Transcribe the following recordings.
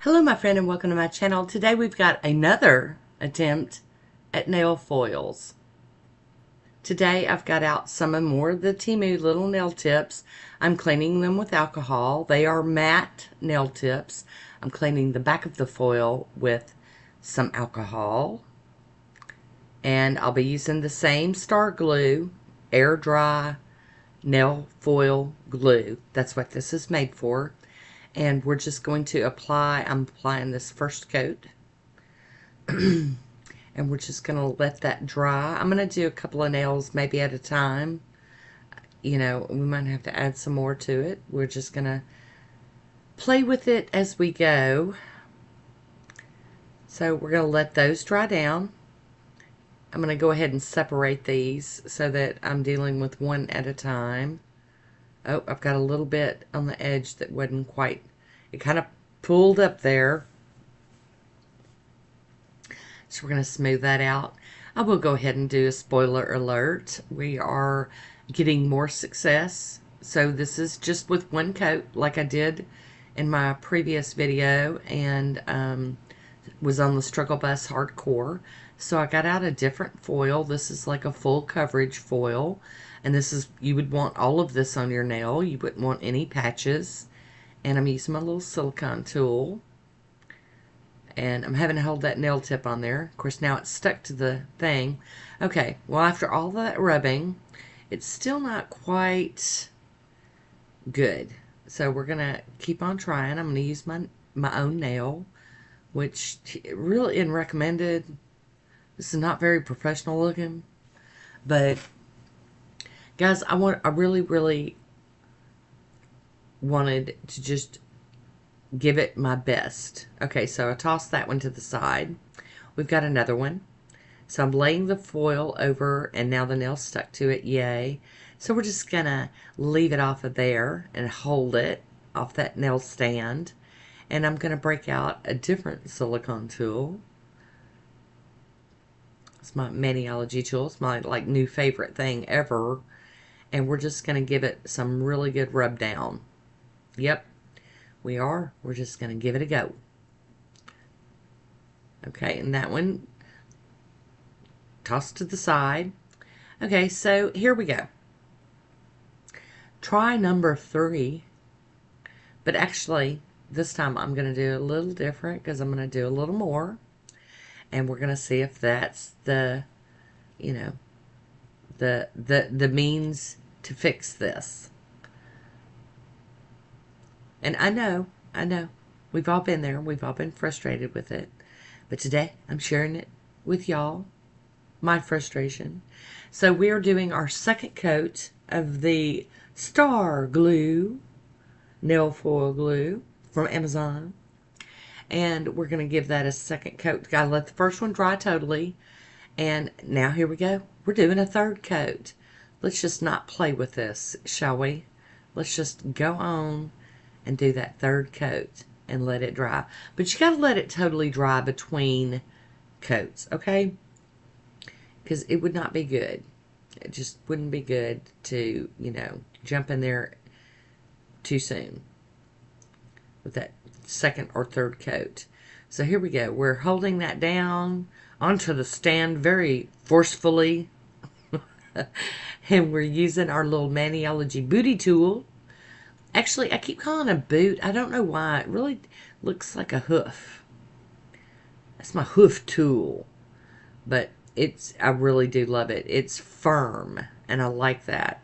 Hello my friend and welcome to my channel. Today we've got another attempt at nail foils. Today I've got out some more of the Temu little nail tips. I'm cleaning them with alcohol. They are matte nail tips. I'm cleaning the back of the foil with some alcohol. And I'll be using the same Star glue, air dry nail foil glue. That's what this is made for. And we're just going to apply, I'm applying this first coat. And we're just going to let that dry. I'm going to do a couple of nails maybe at a time. You know, we might have to add some more to it. We're just going to play with it as we go. So we're going to let those dry down. I'm going to go ahead and separate these so that I'm dealing with one at a time. Oh, I've got a little bit on the edge that wasn't quite, it kind of pulled up there. So we're going to smooth that out. I will go ahead and do a spoiler alert. We are getting more success. So this is just with one coat like I did in my previous video and was on the Struggle Bus Hardcore. So I got out a different foil. This is like a full coverage foil. And this is, you would want all of this on your nail. You wouldn't want any patches. And I'm using my little silicone tool. And I'm having to hold that nail tip on there. Of course, now it's stuck to the thing. Okay, well, after all that rubbing, it's still not quite good. So we're going to keep on trying. I'm going to use my own nail, which really isn't recommended. This is not very professional looking. But, guys, I really wanted to just give it my best. Okay, so I tossed that one to the side. We've got another one. So I'm laying the foil over and now the nail's stuck to it. Yay. So we're just gonna leave it off of there and hold it off that nail stand. And I'm gonna break out a different silicone tool. It's my Maniology tool. It's my like new favorite thing ever. And we're just gonna give it some really good rub down. Yep. We're just going to give it a go. Okay, and that one tossed to the side. Okay, so here we go. Try number 3. But actually, this time I'm going to do a little different because I'm going to do a little more. And we're going to see if that's the, you know, the means to fix this. And I know, we've all been there. We've all been frustrated with it. But today, I'm sharing it with y'all, my frustration. So we are doing our second coat of the Star Glue, nail foil glue from Amazon. And we're going to give that a second coat. Got to let the first one dry totally. And now here we go. We're doing a third coat. Let's just not play with this, shall we? Let's just go on and do that third coat and let it dry. But you got to let it totally dry between coats, okay? Because it would not be good. It just wouldn't be good to, you know, jump in there too soon with that second or third coat. So here we go. We're holding that down onto the stand very forcefully. And we're using our little Maniology booty tool. Actually, I keep calling it a boot. I don't know why. It really looks like a hoof. That's my hoof tool. But I really do love it. It's firm, and I like that.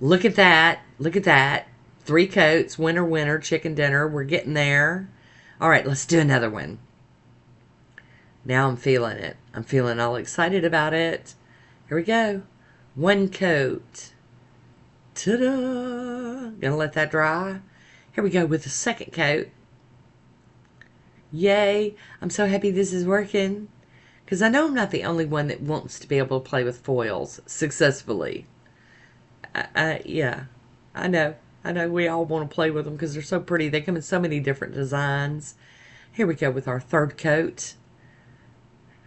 Look at that. Look at that. 3 coats. Winner, winner, chicken dinner. We're getting there. All right, let's do another one. Now I'm feeling it. I'm feeling all excited about it. Here we go. 1 coat. Ta-da! Gonna let that dry. Here we go with the second coat. Yay! I'm so happy this is working. Because I know I'm not the only one that wants to be able to play with foils successfully. Yeah, I know. I know we all want to play with them because they're so pretty. They come in so many different designs. Here we go with our third coat.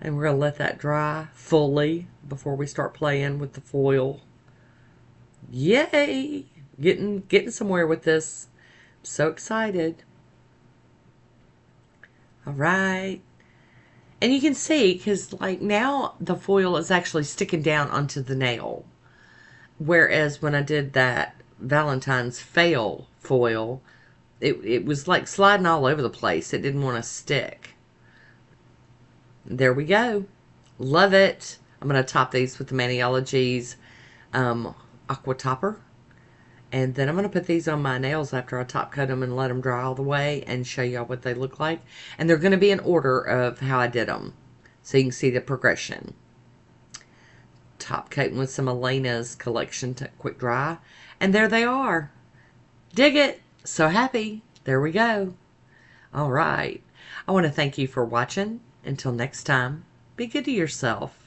And we're going to let that dry fully before we start playing with the foil. Yay! Getting somewhere with this. I'm so excited. All right. And you can see, because like now the foil is actually sticking down onto the nail. Whereas when I did that Valentine's fail foil, it was like sliding all over the place. It didn't want to stick. There we go. Love it. I'm going to top these with the Maniology's Aqua Topper. And then I'm going to put these on my nails after I top coat them and let them dry all the way and show y'all what they look like. And they're going to be in order of how I did them, so you can see the progression. Top coating with some Elena's collection quick dry. And there they are. Dig it. So happy. There we go. All right. I want to thank you for watching. Until next time, be good to yourself.